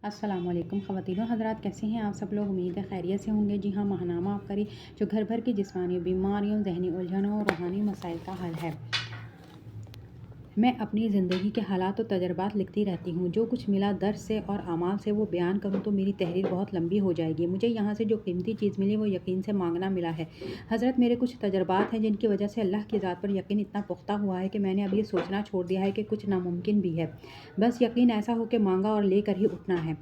السلام علیکم خواتین و حضرات، کیسے ہیں آپ سب لوگ؟ امید ہے خیریت سے ہوں گے۔ جی ہاں، ماہنامہ آپ کری جو گھر بھر کی جسمانی بیماریوں، ذہنی الجھنوں اور روحانی مسائل کا حل ہے۔ میں اپنی زندگی کے حالات و تجربات لکھتی رہتی ہوں۔ جو کچھ ملا درس سے اور اعمال سے وہ بیان کروں تو میری تحریر بہت لمبی ہو جائے گی۔ مجھے یہاں سے جو قیمتی چیز ملی وہ یقین سے مانگنا ملا ہے۔ حضرت، میرے کچھ تجربات ہیں جن کی وجہ سے اللہ کی ذات پر یقین اتنا پختہ ہوا ہے کہ میں نے اب یہ سوچنا چھوڑ دیا ہے کہ کچھ ناممکن بھی ہے۔ بس یقین ایسا ہو کہ مانگا اور لے کر ہی اٹھنا ہے۔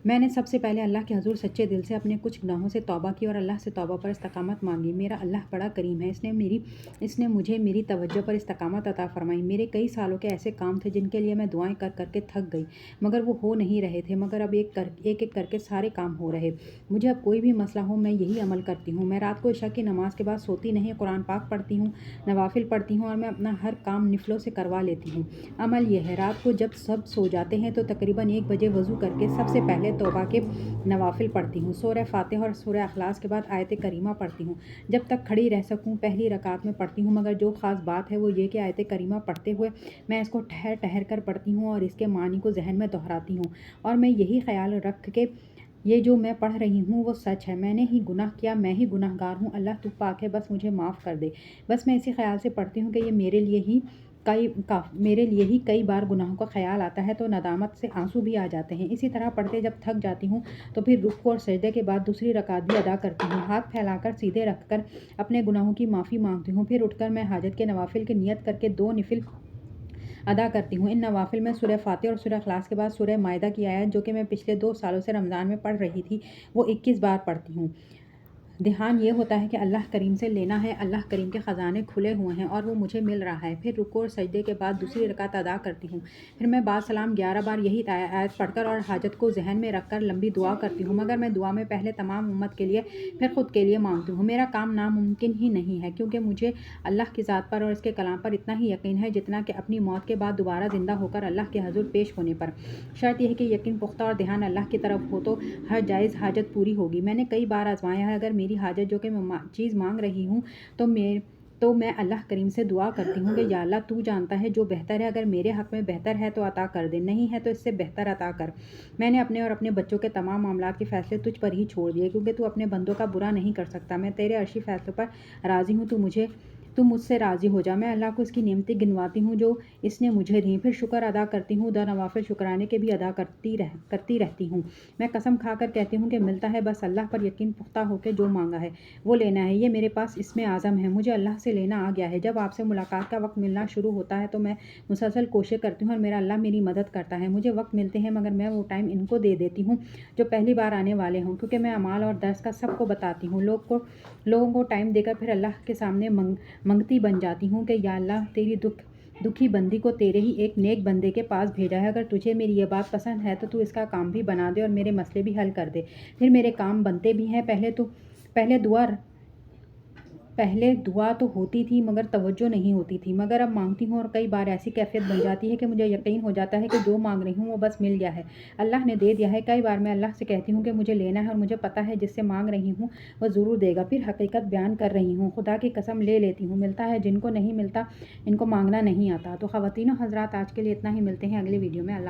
میں نے سب سے پہلے اللہ کے حضور سچے دل سے اپنے کچھ گناہوں سے توبہ کی اور اللہ سے توبہ پر استقامت مانگی۔ میرا اللہ بڑا کریم ہے، اس نے مجھے میری توجہ پر استقامت عطا فرمائی۔ میرے کئی سالوں کے ایسے کام تھے جن کے لیے میں دعائیں کر کر کے تھک گئی، مگر وہ ہو نہیں رہے تھے، مگر اب ایک ایک کر کے سارے کام ہو رہے۔ مجھے اب کوئی بھی مسئلہ ہو میں یہی عمل کرتی ہوں۔ میں رات کو عشاء کی نماز کے بعد سوتی نہیں، قرآن پاک پڑھتی ہوں، نوافل پڑھتی ہوں اور میں اپنا ہر کام نفلوں سے کروا لیتی ہوں۔ عمل یہ ہے، رات کو جب سب سو جاتے ہیں تو تقریباً 1 بجے وضو کر کے سب سے پہلے توبہ کے نوافل پڑھتی ہوں۔ سورہ فاتحہ اور سورہ اخلاص کے بعد آیت کریمہ پڑھتی ہوں۔ جب تک کھڑی رہ سکوں پہلی رکعت میں پڑھتی ہوں، مگر جو خاص بات ہے وہ یہ کہ آیت کریمہ پڑھتے ہوئے میں اس کو ٹھہر ٹھہر کر پڑھتی ہوں اور اس کے معنی کو ذہن میں دہراتی ہوں، اور میں یہی خیال رکھ کے یہ جو میں پڑھ رہی ہوں وہ سچ ہے، میں نے ہی گناہ کیا، میں ہی گناہ گار ہوں، اللہ تو پاک ہے، بس مجھے معاف کر دے۔ بس میں اسی خیال سے پڑھتی ہوں کہ یہ میرے لیے ہی کئی بار گناہوں کا خیال آتا ہے تو ندامت سے آنسو بھی آ جاتے ہیں۔ اسی طرح پڑھتے جب تھک جاتی ہوں تو پھر رکوع اور سجدے کے بعد دوسری رکعت بھی ادا کرتی ہوں، ہاتھ پھیلا کر سیدھے رکھ کر اپنے گناہوں کی معافی مانگتی ہوں۔ پھر اٹھ کر میں حاجت کے نوافل کی نیت کر کے 2 نفل ادا کرتی ہوں۔ ان نوافل میں سورہ فاتحہ اور سورہ اخلاص کے بعد سورہ مائدہ کی آیت جو کہ میں پچھلے 2 سالوں سے رمضان میں پڑھ رہی تھی وہ 21 بار پڑھتی ہوں۔ دھیان یہ ہوتا ہے کہ اللہ کریم سے لینا ہے، اللہ کریم کے خزانے کھلے ہوئے ہیں اور وہ مجھے مل رہا ہے۔ پھر رکوع اور سجدے کے بعد دوسری رکعت ادا کرتی ہوں۔ پھر میں بعد سلام 11 بار یہی آیت پڑھ کر اور حاجت کو ذہن میں رکھ کر لمبی دعا کرتی ہوں، مگر میں دعا میں پہلے تمام امت کے لیے پھر خود کے لیے مانگتی ہوں۔ میرا کام ناممکن ہی نہیں ہے، کیونکہ مجھے اللہ کی ذات پر اور اس کے کلام پر اتنا ہی یقین ہے جتنا کہ اپنی موت کے بعد دوبارہ زندہ ہو کر اللہ کے حضور پیش ہونے پر۔ شرط یہ ہے کہ یقین پختہ اور دھیان اللہ کی طرف ہو تو ہر جائز حاجت پوری ہوگی۔ میں نے کئی بار آزمایا ہے، اگر میری حاجت جو کہ میں چیز مانگ رہی ہوں تو میں اللہ کریم سے دعا کرتی ہوں کہ یا اللہ تو جانتا ہے جو بہتر ہے، اگر میرے حق میں بہتر ہے تو عطا کر دے، نہیں ہے تو اس سے بہتر عطا کر۔ میں نے اپنے اور اپنے بچوں کے تمام معاملات کے فیصلے تجھ پر ہی چھوڑ دیے، کیونکہ تو اپنے بندوں کا برا نہیں کر سکتا۔ میں تیرے عرشی فیصلوں پر راضی ہوں، تو مجھ سے راضی ہو جا۔ میں اللہ کو اس کی نعمتیں گنواتی ہوں جو اس نے مجھے دیں، پھر شکر ادا کرتی ہوں، 2 نوافل شکرانے کے بھی ادا کرتی رہتی ہوں۔ میں قسم کھا کر کہتی ہوں کہ ملتا ہے، بس اللہ پر یقین پختہ ہو کے جو مانگا ہے وہ لینا ہے۔ یہ میرے پاس اسم اعظم ہے، مجھے اللہ سے لینا آ گیا ہے۔ جب آپ سے ملاقات کا وقت ملنا شروع ہوتا ہے تو میں مسلسل کوشش کرتی ہوں اور میرا اللہ میری مدد کرتا ہے۔ مجھے وقت ملتے ہیں مگر میں وہ ٹائم ان کو دے دیتی ہوں جو پہلی بار آنے والے ہوں، کیونکہ میں اعمال اور درس کا سب کو بتاتی ہوں۔ لوگوں کو ٹائم دے کر پھر اللہ کے سامنے منگتی بن جاتی ہوں کہ یا اللہ تیری دکھی بندی کو تیرے ہی ایک نیک بندے کے پاس بھیجا ہے، اگر تجھے میری یہ بات پسند ہے تو اس کا کام بھی بنا دے اور میرے مسئلے بھی حل کر دے۔ پھر میرے کام بنتے بھی ہیں۔ پہلے دعا تو ہوتی تھی مگر توجہ نہیں ہوتی تھی، مگر اب مانگتی ہوں اور کئی بار ایسی کیفیت بن جاتی ہے کہ مجھے یقین ہو جاتا ہے کہ جو مانگ رہی ہوں وہ بس مل گیا ہے، اللہ نے دے دیا ہے۔ کئی بار میں اللہ سے کہتی ہوں کہ مجھے لینا ہے اور مجھے پتہ ہے جس سے مانگ رہی ہوں وہ ضرور دے گا، پھر حقیقت بیان کر رہی ہوں، خدا کی قسم لے لیتی ہوں۔ ملتا ہے جن کو نہیں ملتا، ان کو مانگنا نہیں آتا۔ تو خواتین و حضرات، آج کے لیے اتنا ہی، ملتے ہیں اگلی ویڈیو میں۔ اللہ